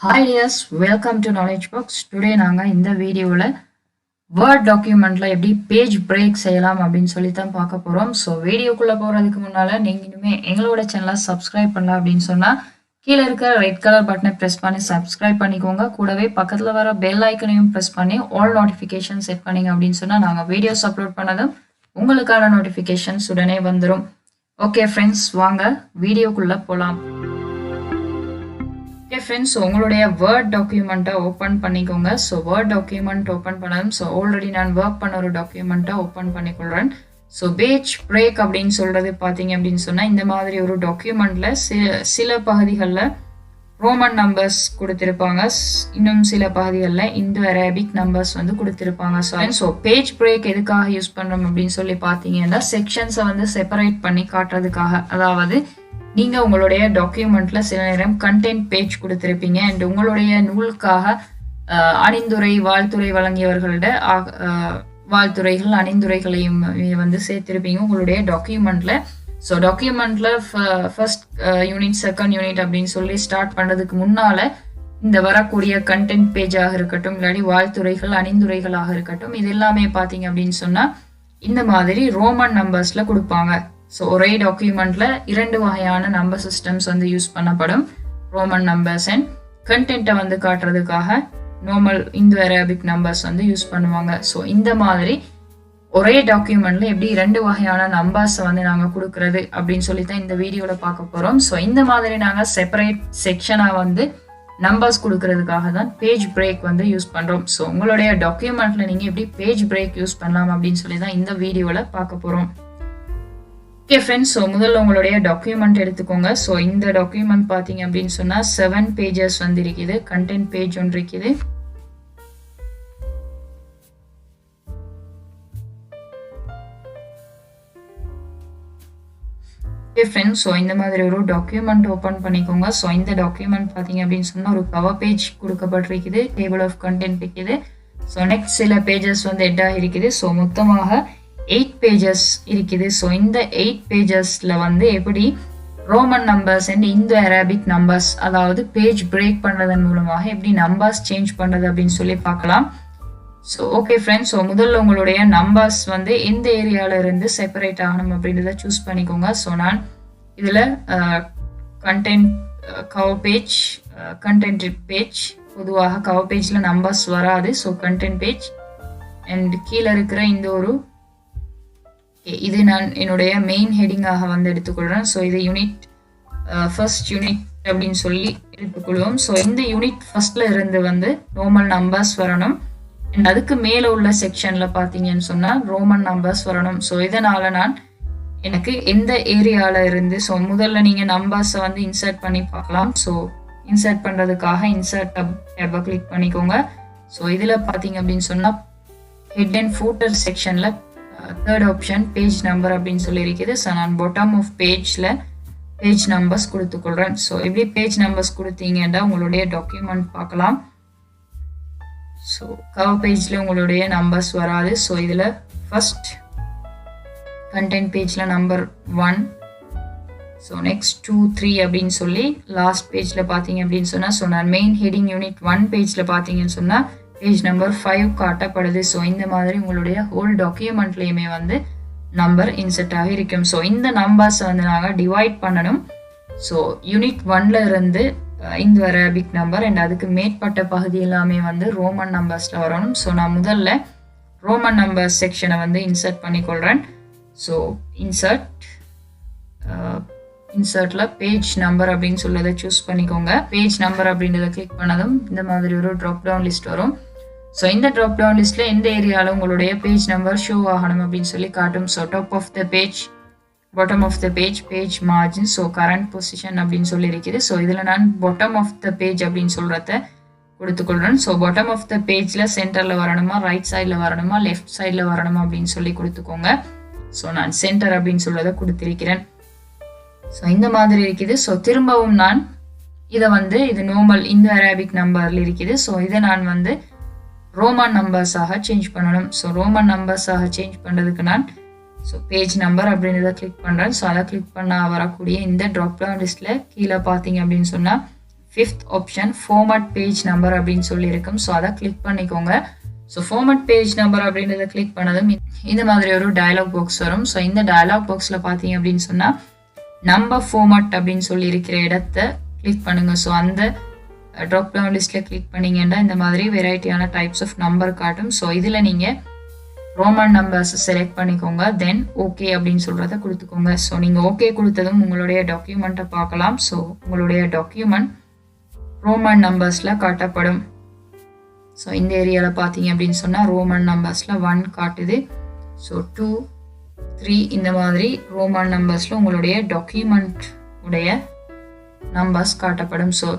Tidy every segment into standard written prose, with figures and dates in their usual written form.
Hi dears, welcome to Knowledge Box. Today நாங்க இந்த வீடியோல வேர்ட் டாக்குமெண்ட்ல எப்படி பேஜ் பிரேக் செய்யலாம் அப்படின்னு சொல்லி தான் பார்க்க போறோம். ஸோ வீடியோக்குள்ள போறதுக்கு முன்னால நீங்க இனிமே எங்களோட சேனலை சப்ஸ்கிரைப் பண்ணலாம் அப்படின்னு சொன்னா கீழே இருக்கிற ரெட் கலர் பட்டனை பிரஸ் பண்ணி சப்ஸ்கிரைப் பண்ணிக்கோங்க. கூடவே பக்கத்துல வர பெல் ஐக்கனையும் பிரஸ் பண்ணி ஆல் நோட்டிஃபிகேஷன் செட் பண்ணீங்க அப்படின்னு சொன்னா நாங்க வீடியோஸ் அப்லோட் பண்ணதும் உங்களுக்கான நோட்டிஃபிகேஷன்ஸ் உடனே வந்துடும். ஓகே ஃப்ரெண்ட்ஸ், வாங்க வீடியோக்குள்ள போலாம். ஓகே ஃப்ரெண்ட்ஸ், உங்களுடைய வேர்ட் டாக்குமெண்ட்டை ஓப்பன் பண்ணிக்கோங்க. ஸோ வேர்ட் டாக்குமெண்ட் ஓப்பன் பண்ணதும் ஸோ ஆல்ரெடி நான் ஒர்க் பண்ண ஒரு டாக்குமெண்ட்டை ஓப்பன் பண்ணிக்கொள்கிறேன். ஸோ பேஜ் பிரேக் அப்படின்னு சொல்கிறது பார்த்தீங்க அப்படின்னு சொன்னால் இந்த மாதிரி ஒரு டாக்குமெண்ட்டில் சில பகுதிகளில் ரோமன் நம்பர்ஸ் கொடுத்துருப்பாங்க, இன்னும் சில பகுதிகளில் இந்தோ அரேபிக் நம்பர்ஸ் வந்து கொடுத்துருப்பாங்க. ஸோ பேஜ் பிரேக் எதுக்காக யூஸ் பண்ணுறோம் அப்படின்னு சொல்லி பார்த்தீங்கன்னா செக்ஷன்ஸை வந்து செப்பரேட் பண்ணி காட்டுறதுக்காக. அதாவது நீங்க உங்களுடைய டாக்குமெண்ட்ல சில நேரம் கண்டென்ட் பேஜ் கொடுத்திருப்பீங்க அண்ட் உங்களுடைய நூலுக்காக அணிந்துரை வாழ்த்துறை வழங்கியவர்களோட வாழ்த்துறைகள் அணிந்துரைகளையும் வந்து சேர்த்திருப்பீங்க உங்களுடைய டாக்குமெண்ட்ல. ஸோ டாக்குமெண்ட்ல ஃபர்ஸ்ட் யூனிட் செகண்ட் யூனிட் அப்படின்னு சொல்லி ஸ்டார்ட் பண்றதுக்கு முன்னால இந்த வரக்கூடிய கண்டென்ட் பேஜாக இருக்கட்டும் இல்லாட்டி வாழ்த்துறைகள் அணிந்துரைகளாக இருக்கட்டும் இது எல்லாமே பார்த்தீங்க அப்படின்னு சொன்னா இந்த மாதிரி ரோமன் நம்பர்ஸ்ல கொடுப்பாங்க. ஸோ ஒரே டாக்குமெண்ட்ல இரண்டு வகையான நம்பர் சிஸ்டம்ஸ் வந்து யூஸ் பண்ணப்படும். ரோமன் நம்பர்ஸ் அண்ட் கண்டென்ட்டை வந்து காட்டுறதுக்காக நார்மல் இந்தோ அரேபிக் நம்பர்ஸ் வந்து யூஸ் பண்ணுவாங்க. ஸோ இந்த மாதிரி ஒரே டாக்குமெண்ட்ல எப்படி இரண்டு வகையான நம்பர்ஸை வந்து நாங்கள் கொடுக்கறது அப்படின்னு சொல்லி தான் இந்த வீடியோவில் பார்க்க போகிறோம். ஸோ இந்த மாதிரி நாங்கள் செப்பரேட் செக்ஷனாக வந்து நம்பர்ஸ் கொடுக்கறதுக்காக தான் பேஜ் பிரேக் வந்து யூஸ் பண்ணுறோம். ஸோ உங்களுடைய டாக்குமெண்ட்ல நீங்கள் எப்படி பேஜ் பிரேக் யூஸ் பண்ணலாம் அப்படின்னு சொல்லி தான் இந்த வீடியோவில் பார்க்க போகிறோம். ஓகே ஃப்ரெண்ட்ஸ், ஸோ முதல்ல உங்களுடைய டாக்குமெண்ட் எடுத்துக்கோங்க. ஸோ இந்த டாக்குமெண்ட் பார்த்தீங்க அப்படின்னு சொன்னால் 7 பேஜஸ் வந்து இருக்குது. கண்டென்ட் பேஜ் ஒன்று இருக்குது. ஓகே ஃப்ரெண்ட்ஸ், ஸோ இந்த மாதிரி ஒரு டாக்குமெண்ட் ஓப்பன் பண்ணிக்கோங்க. ஸோ இந்த டாக்குமெண்ட் பார்த்தீங்க அப்படின்னு சொன்னால் ஒரு கவர் பேஜ் கொடுக்கப்பட்டிருக்குது, டேபிள் ஆஃப் கண்டென்ட் இருக்குது. ஸோ நெக்ஸ்ட் சில பேஜஸ் வந்து எட்டாக இருக்குது. ஸோ மொத்தமாக 8 பேஜஸ் இருக்குது. ஸோ இந்த 8 பேஜஸ்ல வந்து எப்படி Roman numbers and Indo Arabic numbers அதாவது பேஜ் பிரேக் பண்றதன் மூலமாக எப்படி நம்பர்ஸ் சேஞ்ச் பண்றது அப்படின்னு சொல்லி பார்க்கலாம். ஸோ ஓகே ஃப்ரெண்ட்ஸ், ஸோ முதல்ல உங்களுடைய நம்பர்ஸ் வந்து எந்த ஏரியால இருந்து செப்பரேட் ஆகணும் அப்படின்றத சூஸ் பண்ணிக்கோங்க. ஸோ நான் இதுல content cover page content page பொதுவாக கவர் பேஜ்ல நம்பர்ஸ் வராது. ஸோ கண்டென்ட் பேஜ் அண்ட் கீழே இருக்கிற இந்த ஒரு இது நான் என்னுடைய மெயின் ஹெட்டிங்காக வந்து எடுத்துக்கொள்கிறேன். ஸோ இது யூனிட் ஃபர்ஸ்ட் யூனிட் அப்படின்னு சொல்லி எடுத்துக்கொள்வோம். ஸோ இந்த யூனிட் ஃபர்ஸ்ட்ல இருந்து வந்து நார்மல் நம்பர்ஸ் வரணும் அண்ட் அதுக்கு மேலே உள்ள செக்ஷன்ல பார்த்தீங்கன்னு சொன்னால் ரோமன் நம்பர்ஸ் வரணும். ஸோ இதனால நான் எனக்கு எந்த ஏரியால இருந்து ஸோ முதல்ல நீங்க நம்பர்ஸை வந்து இன்சர்ட் பண்ணி பார்க்கலாம். ஸோ இன்சர்ட் பண்றதுக்காக இன்சர்ட் டேப்பை கிளிக் பண்ணிக்கோங்க. ஸோ இதுல பார்த்தீங்க அப்படின்னு சொன்னா ஹெட் அண்ட் ஃபூட்டர் செக்ஷன்ல தேர்ட் ஆப்ஷன் பேஜ் நம்பர் அப்படின்னு சொல்லி இருக்குது. ஸோ நான் பாட்டம் ஆஃப் பேஜ்ல பேஜ் நம்பர்ஸ் கொடுத்துக்கொள்றேன். ஸோ எப்படி பேஜ் நம்பர்ஸ் கொடுத்தீங்கன்னா உங்களுடைய டாக்குமெண்ட் பார்க்கலாம். ஸோ கவர் பேஜ்ல உங்களுடைய நம்பர்ஸ் வராது. ஸோ இதுல ஃபர்ஸ்ட் கண்டென்ட் பேஜ்ல நம்பர் 1, ஸோ நெக்ஸ்ட் 2, 3 அப்படின்னு சொல்லி லாஸ்ட் பேஜ்ல பார்த்தீங்க அப்படின்னு சொன்னா ஸோ நான் மெயின் ஹெடிங் யூனிட் 1 பேஜ்ல பார்த்தீங்கன்னு சொன்னா பேஜ் நம்பர் 5 காட்டப்படுது. ஸோ இந்த மாதிரி உங்களுடைய ஹோல் டாக்குமெண்ட்லயுமே வந்து நம்பர் இன்செர்ட் ஆகி இருக்கும். ஸோ இந்த நம்பர்ஸ் வந்து நாங்கள் டிவைட் பண்ணணும். ஸோ யூனிட் 1ல இருந்து இந்தோ அரேபிக் நம்பர் அண்ட் அதுக்கு மேற்பட்ட பகுதி எல்லாமே வந்து ரோமன் நம்பர்ஸ்ல வரணும். ஸோ நான் முதல்ல ரோமன் நம்பர் செக்ஷனை வந்து இன்சர்ட் பண்ணிக்கொள்றேன். ஸோ இன்சர்ட்ல பேஜ் நம்பர் அப்படின்னு சொல்லதை சூஸ் பண்ணிக்கோங்க. பேஜ் நம்பர் அப்படின்றத கிளிக் பண்ணதும் இந்த மாதிரி ஒரு ட்ராப் டவுன் லிஸ்ட் வரும். ஸோ இந்த ட்ராப் டவுன் லிஸ்ட்ல எந்த ஏரியாவில் உங்களுடைய பேஜ் நம்பர் ஷோ ஆகணும் அப்படின்னு சொல்லி காட்டும். So top of the page, bottom of the page, page margin, so current position அப்படின்னு சொல்லி இருக்குது. ஸோ இதில் நான் பாட்டம் ஆஃப் த பேஜ் அப்படின்னு சொல்றத கொடுத்துக்கொள்றேன். ஸோ பாட்டம் ஆஃப் த பேஜ்ல சென்டர்ல வரணுமா, ரைட் சைட்ல வரணுமா, லெஃப்ட் சைட்ல வரணுமா அப்படின்னு சொல்லி கொடுத்துக்கோங்க. ஸோ நான் சென்டர் அப்படின்னு சொல்றத கொடுத்திருக்கிறேன். ஸோ இந்த மாதிரி இருக்குது. ஸோ திரும்பவும் நான் இதை வந்து இது நார்மல் இந்தோ அரேபிக் நம்பர்ல இருக்குது. ஸோ இதை நான் வந்து ரோமன் நம்பர்ஸாக சேஞ்ச் பண்ணணும். ஸோ ரோமன் நம்பர்ஸாக சேஞ்ச் பண்ணுறதுக்கு நான் ஸோ பேஜ் நம்பர் அப்படின்றத கிளிக் பண்ணுறேன். ஸோ அதை கிளிக் பண்ண வரக்கூடிய இந்த ட்ராப் டவுன் லிஸ்ட்டில் கீழே பார்த்தீங்க அப்படின்னு சொன்னால் fifth option format page number அப்படின்னு சொல்லி இருக்கும். ஸோ அதை கிளிக் பண்ணிக்கோங்க. ஸோ ஃபார்மட் பேஜ் நம்பர் அப்படின்றத கிளிக் பண்ணதும் இந்த மாதிரி ஒரு டயலாக் பாக்ஸ் வரும். ஸோ இந்த டயலாக் பாக்ஸில் பார்த்தீங்க அப்படின்னு சொன்னால் நம்பர் ஃபார்மட் அப்படின்னு சொல்லி இருக்கிற இடத்த கிளிக் பண்ணுங்க. ஸோ அந்த ட்ராப் டவுன் லிஸ்ட்டில் கிளிக் பண்ணிங்கன்னா இந்த மாதிரி வெரைட்டியான டைப்ஸ் ஆஃப் நம்பர் காட்டும். ஸோ இதில் நீங்கள் ரோமன் நம்பர்ஸ் செலக்ட் பண்ணிக்கோங்க. தென் ஓகே அப்படின்னு சொல்கிறத கொடுத்துக்கோங்க. ஸோ நீங்கள் ஓகே கொடுத்ததும் உங்களுடைய டாக்குமெண்ட்டை பார்க்கலாம். ஸோ உங்களுடைய டாக்குமெண்ட் ரோமன் நம்பர்ஸில் காட்டப்படும். ஸோ இந்த ஏரியாவில் பார்த்தீங்க அப்படின்னு சொன்னால் ரோமன் நம்பர்ஸில் 1 காட்டுது. ஸோ 2, 3 இந்த மாதிரி ரோமன் நம்பர்ஸில் உங்களுடைய டாக்குமெண்ட் உடைய நம்பர்ஸ் காட்டப்படும். ஸோ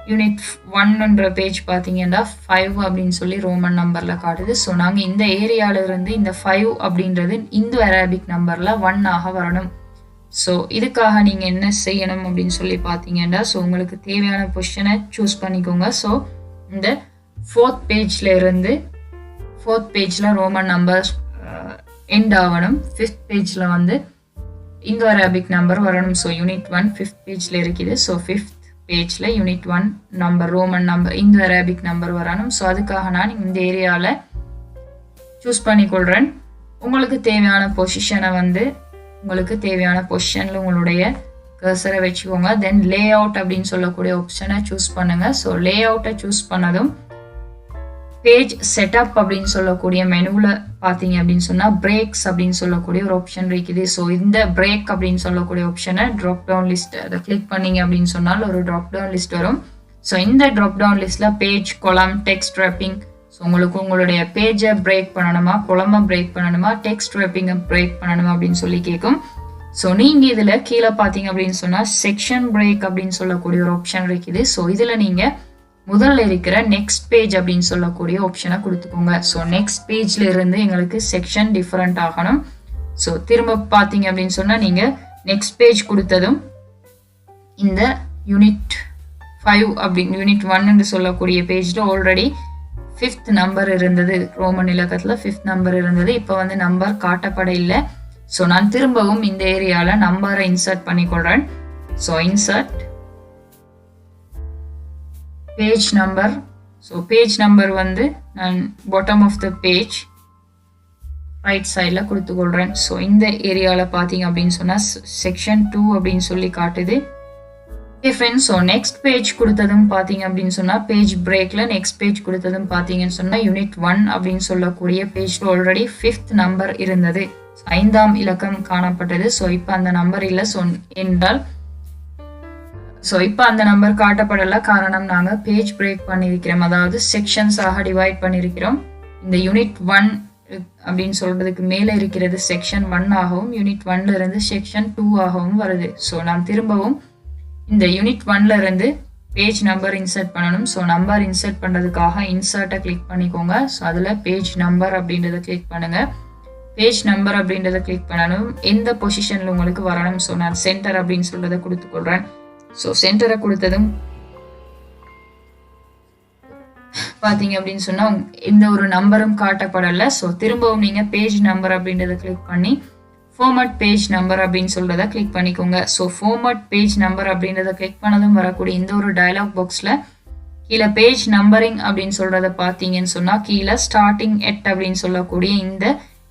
யூனிட் 1ன்ற பேஜ் பார்த்தீங்கன்னா 5 அப்படின்னு சொல்லி ரோமன் நம்பரில் காட்டுது. ஸோ நாங்கள் இந்த ஏரியாவிலிருந்து இந்த 5 அப்படின்றது இந்தோ அரபிக் நம்பரில் 1 ஆக வரணும். ஸோ இதுக்காக நீங்கள் என்ன செய்யணும் அப்படின்னு சொல்லி பார்த்தீங்கன்னா ஸோ உங்களுக்கு தேவையான பொசிஷனை சூஸ் பண்ணிக்கோங்க. ஸோ இந்த 4th பேஜில் இருந்து 4th பேஜில் ரோமன் நம்பர் எண்ட் ஆகணும். 5th பேஜில் வந்து இந்தோ அரபிக் நம்பர் வரணும். ஸோ யூனிட் 1 5th பேஜில் இருக்குது. ஸோ 5th பேஜில் யூனிட் 1 நம்பர் ரோமன் நம்பர் இந்தோ அரபிக் நம்பர் வரணும். ஸோ அதுக்காக நான் இந்த ஏரியாவில் சூஸ் பண்ணிக்கொள்கிறேன். உங்களுக்கு தேவையான பொசிஷனை வந்து உங்களுக்கு தேவையான பொசிஷனில் உங்களுடைய கர்சரை வச்சுக்கோங்க. தென் லே அவுட் அப்படின்னு சொல்லக்கூடிய ஆப்ஷனை சூஸ் பண்ணுங்க. ஸோ லே அவுட்டை சூஸ் பண்ணதும் பேஜ் செட்டப் அப்படின்னு சொல்லக்கூடிய மெனுவில் பார்த்தீங்க அப்படின்னு சொன்னால் பிரேக்ஸ் அப்படின்னு சொல்லக்கூடிய ஒரு ஆப்ஷன் இருக்குது. ஸோ இந்த பிரேக் அப்படின்னு சொல்லக்கூடிய ஆப்ஷனை ட்ராப் டவுன் லிஸ்ட் அதை கிளிக் பண்ணீங்க அப்படின்னு சொன்னால் ஒரு ட்ராப் டவுன் லிஸ்ட் வரும். ஸோ இந்த ட்ராப் டவுன் லிஸ்ட்டில் பேஜ் கொலம் டெக்ஸ்ட் ரேப்பிங். ஸோ உங்களுக்கு உங்களுடைய பேஜை பிரேக் பண்ணணுமா, கொலமை பிரேக் பண்ணணுமா, டெக்ஸ்ட் ரேப்பிங்கை பிரேக் பண்ணணுமா அப்படின்னு சொல்லி கேட்கும். ஸோ நீங்கள் இதில் கீழே பார்த்தீங்க அப்படின்னு சொன்னால் செக்ஷன் பிரேக் அப்படின்னு சொல்லக்கூடிய ஒரு ஆப்ஷன் இருக்குது. ஸோ இதில் நீங்கள் முதல்ல இருக்கிற நெக்ஸ்ட் பேஜ் அப்படின்னு சொல்லக்கூடிய ஆப்ஷனை கொடுத்துக்கோங்க. ஸோ நெக்ஸ்ட் பேஜ்ல இருந்து எங்களுக்கு செக்ஷன் டிஃபரெண்ட் ஆகணும். ஸோ திரும்ப பார்த்தீங்க அப்படின்னு சொன்னால் நீங்கள் நெக்ஸ்ட் பேஜ் கொடுத்ததும் இந்த யூனிட் 5 அப்படின்னு யூனிட் 1 சொல்லக்கூடிய பேஜில் ஆல்ரெடி 5th நம்பர் இருந்தது. ரோமன் இலக்கத்தில் 5th நம்பர் இருந்தது. இப்போ வந்து நம்பர் காட்டப்பட இல்லை. ஸோ நான் திரும்பவும் இந்த ஏரியாவில் நம்பரை இன்சர்ட் பண்ணிக்கொள்கிறேன். So insert page number. So page number வந்து நான் bottom of the page right சைடில் கொடுத்துக்கொள்கிறேன். ஸோ இந்த ஏரியாவில் பார்த்தீங்க அப்படின்னு சொன்னால் செக்ஷன் 2 அப்படின்னு சொல்லி காட்டுது. Okay friends, so next page கொடுத்ததும் பார்த்தீங்க அப்படின்னு சொன்னால் பேஜ் பிரேக்கில் நெக்ஸ்ட் பேஜ் கொடுத்ததும் பார்த்தீங்கன்னு சொன்னால் யூனிட் 1 அப்படின்னு சொல்லக்கூடிய பேஜில் ஆல்ரெடி 5th நம்பர் இருந்தது. 5ஆம் இலக்கம் காணப்பட்டது. ஸோ இப்போ அந்த நம்பர் இல்லை. ஸோ என்றால் ஸோ இப்போ அந்த நம்பர் காட்டப்படலை. காரணம் நாங்கள் பேஜ் பிரேக் பண்ணியிருக்கிறோம், அதாவது செக்ஷன்ஸாக டிவைட் பண்ணியிருக்கிறோம். இந்த யூனிட் 1 அப்படின்னு சொல்றதுக்கு மேலே இருக்கிறது செக்ஷன் 1 ஆகவும் யூனிட் 1ல இருந்து செக்ஷன் 2 ஆகவும் வருது. ஸோ நான் திரும்பவும் இந்த யூனிட் 1ல இருந்து பேஜ் நம்பர் இன்சர்ட் பண்ணணும். ஸோ நம்பர் இன்சர்ட் பண்ணுறதுக்காக இன்சர்ட்டை கிளிக் பண்ணிக்கோங்க. ஸோ அதில் பேஜ் நம்பர் அப்படின்றத கிளிக் பண்ணுங்க. பேஜ் நம்பர் அப்படின்றத கிளிக் பண்ணணும். எந்த பொசிஷனில் உங்களுக்கு வரணும். ஸோ நான் சென்டர் அப்படின்னு சொல்றதை கொடுத்துக்கொள்கிறேன். ஸோ சென்டரை கொடுத்ததும் பார்த்தீங்க அப்படின்னு சொன்னால் எந்த ஒரு நம்பரும் காட்டப்படலை. ஸோ திரும்பவும் நீங்கள் பேஜ் நம்பர் அப்படின்றத கிளிக் பண்ணி ஃபார்மட் பேஜ் நம்பர் அப்படின்னு சொல்றதை கிளிக் பண்ணிக்கோங்க. ஸோ ஃபார்மட் பேஜ் நம்பர் அப்படின்றத கிளிக் பண்ணதும் வரக்கூடிய இந்த ஒரு டயலாக் பாக்ஸில் கீழே பேஜ் நம்பரிங் அப்படின்னு சொல்றத பார்த்தீங்கன்னு சொன்னால் கீழே ஸ்டார்டிங் எட் அப்படின்னு சொல்லக்கூடிய இந்த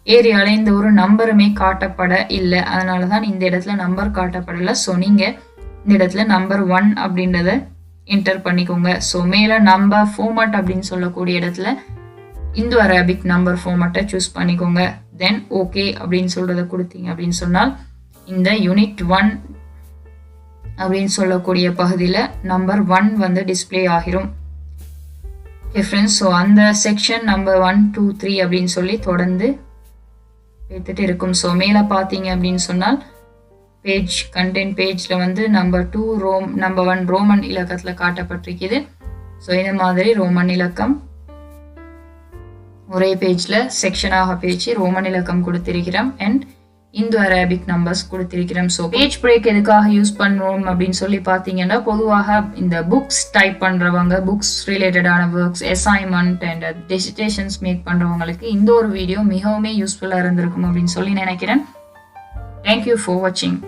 ஏரியாவில் இந்த ஒரு நம்பருமே காட்டப்பட இல்லை. அதனால தான் இந்த இடத்துல நம்பர் காட்டப்படலை. ஸோ நீங்கள் இந்த இடத்துல நம்பர் 1 அப்படின்றத என்டர் பண்ணிக்கோங்க. ஸோ மேலே நம்பர் ஃபார்மட் அப்படின்னு சொல்லக்கூடிய இடத்துல இந்தோ அரபிக் நம்பர் ஃபார்மட்டை சூஸ் பண்ணிக்கோங்க. தென் ஓகே அப்படின்னு சொல்றத கொடுத்தீங்க அப்படின்னு சொன்னால் இந்த யூனிட் 1 அப்படின்னு சொல்லக்கூடிய பகுதியில் நம்பர் 1 வந்து டிஸ்பிளே ஆகிரும். ஓகே ஃப்ரெண்ட்ஸ், ஸோ அந்த செக்ஷன் நம்பர் 1, 2, 3 அப்படின்னு சொல்லி தொடர்ந்து எடுத்துட்டு இருக்கும். ஸோ மேலே பார்த்தீங்க அப்படின்னு சொன்னால் பேஜ் கண்டென்ட் பேஜில் வந்து நம்பர் 2 நம்பர் 1 ரோமன் இலக்கத்தில் காட்டப்பட்டிருக்குது. ஸோ இந்த மாதிரி ரோமன் இலக்கம் ஒரே பேஜில் செக்ஷனாக பேஜ் ரோமன் இலக்கம் கொடுத்திருக்கிறோம் அண்ட் இந்தோ அரபிக் நம்பர்ஸ் கொடுத்திருக்கிறோம். ஸோ பேஜ் பிரேக் எதுக்காக யூஸ் பண்ணுறோம் அப்படின்னு சொல்லி பார்த்தீங்கன்னா பொதுவாக இந்த புக்ஸ் டைப் பண்ணுறவங்க, புக்ஸ் ரிலேட்டடான ஒர்க்ஸ், அசைன்மெண்ட் அண்ட் டிசிட்டேஷன்ஸ் மேக் பண்ணுறவங்களுக்கு இந்த ஒரு வீடியோ மிகவும் யூஸ்ஃபுல்லாக இருந்திருக்கும் அப்படின்னு சொல்லி நினைக்கிறேன். தேங்க்யூ ஃபார் வாட்சிங்.